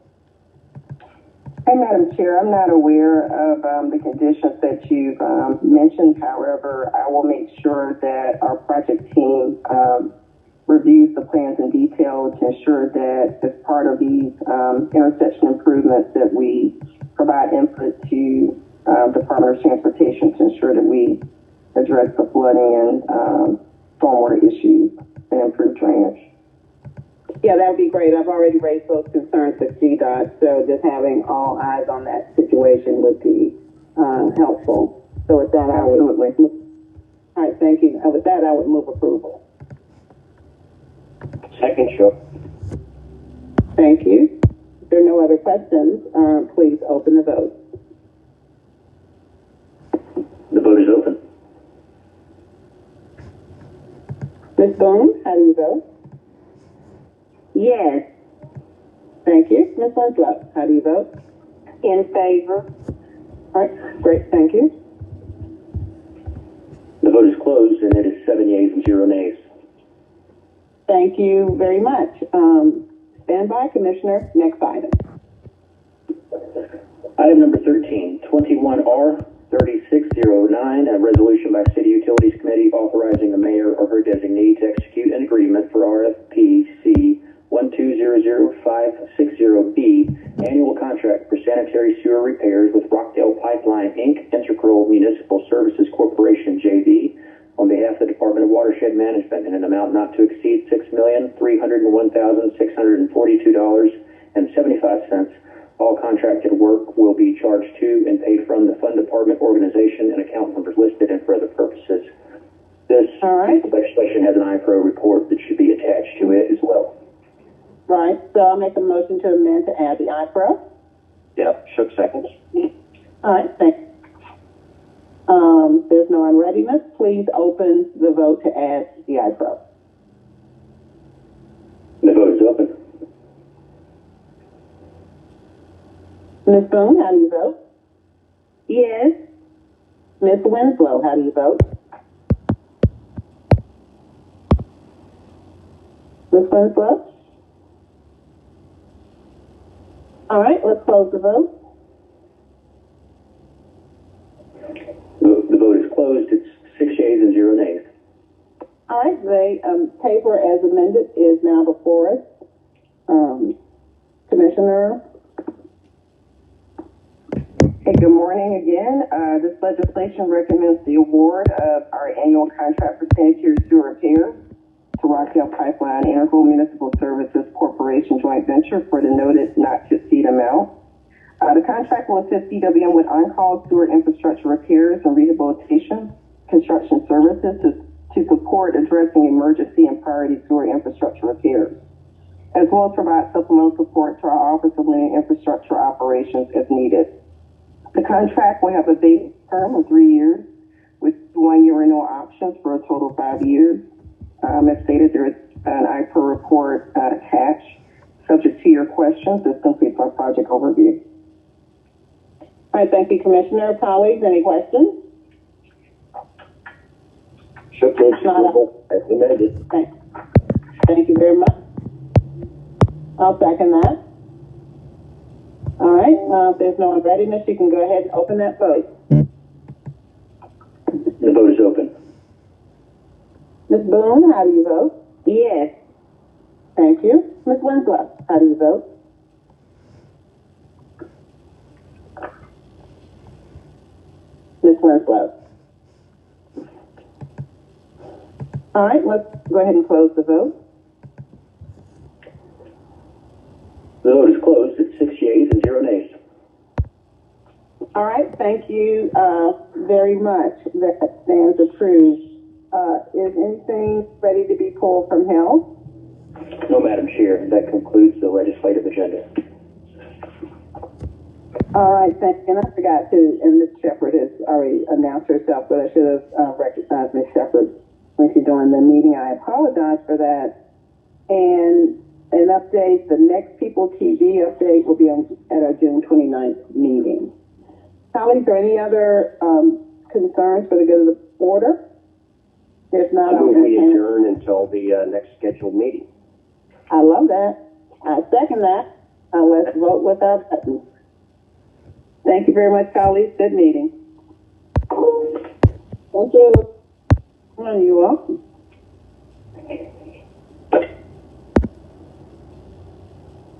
Hey, Madam Chair, I'm not aware of the conditions that you've mentioned. However, I will make sure that our project team reviews the plans in detail to ensure that as part of these intersection improvements that we provide input to Department of Transportation to ensure that we address the flooding and stormwater issues and improve drainage. Yeah, that would be great. I've already raised those concerns with GDOT, so just having all eyes on that situation would be helpful. So with that, I would... Absolutely. All right, thank you. With that, I would move approval. Second, sure. Thank you. If there are no other questions, please open the vote. The vote is open. Ms. Boone, how do you vote? Yes. Thank you. Ms. Winslow, how do you vote? In favor. All right, great, thank you. The vote is closed, and it is 7 yeas and 0 nays. Thank you very much. Stand by, Commissioner. Next item. Item number 13, 21R3609, a resolution by City Utilities Committee authorizing the mayor or her designee to execute an agreement for RFP C1200560B, annual contract for sanitary sewer repairs with Rockdale Pipeline, Inc., Intercroll Municipal Services Corporation, JV, on behalf of the Department of Watershed Management in an amount not to exceed $6,301,642.75. All contracted work will be charged to and paid from the Fund Department organization and account numbers listed and for other purposes. This legislation has an iPro report that should be attached to it as well. Right, so I'll make a motion to amend to add the iPro. Yep, Shook seconds. All right, thanks. There's no unreadiness. Please open the vote to add the iPro. The vote is open. Ms. Boone, how do you vote? Yes. Ms. Winslow, how do you vote? Ms. Winslow? All right, let's close the vote. The vote is closed. It's 6 yeas and 0 nays. All right, the paper as amended is now before us. Commissioner? Hey, good morning again. This legislation recommends the award of our annual contract for sanitary sewer repairs to Rockdale Pipeline Integral Municipal Services Corporation joint venture for the noted not to exceed amount. The contract will assist CWM with on-call sewer infrastructure repairs and rehabilitation, construction services to support addressing emergency and priority sewer infrastructure repairs, as well as provide supplemental support to our Office of Linear Infrastructure Operations as needed. The contract will have a base term of 3 years with 1-year renewal options for a total of 5 years. As stated, there is an IPER report attached. Subject to your questions, this completes our project overview. All right, thank you, Commissioner. Colleagues, any questions? Shook moves approval as amended. Thank you very much. I'll second that. All right, if there's no unreadiness, you can go ahead and open that vote. The vote is open. Ms. Boone, how do you vote? Yes. Thank you. Ms. Winslow, how do you vote? Ms. Winslow. All right, let's go ahead and close the vote. The vote is closed. It's 6 yeas and 0 nays. All right, thank you very much. That stands approved. Is anything ready to be pulled from health? No, Madam Chair. That concludes the legislative agenda. All right, thank you. And I forgot to, and Ms. Shepard has already announced herself, but I should have recognized Ms. Shepard when she joined the meeting. I apologize for that. And an update, the next People TV update will be at our June 29th meeting. Colleagues, are any other concerns for the good of the order? If not, I'll we adjourn until the next scheduled meeting. I love that. I second that. Let's vote with our buttons. Thank you very much, colleagues. Good meeting. Thank you. You're welcome.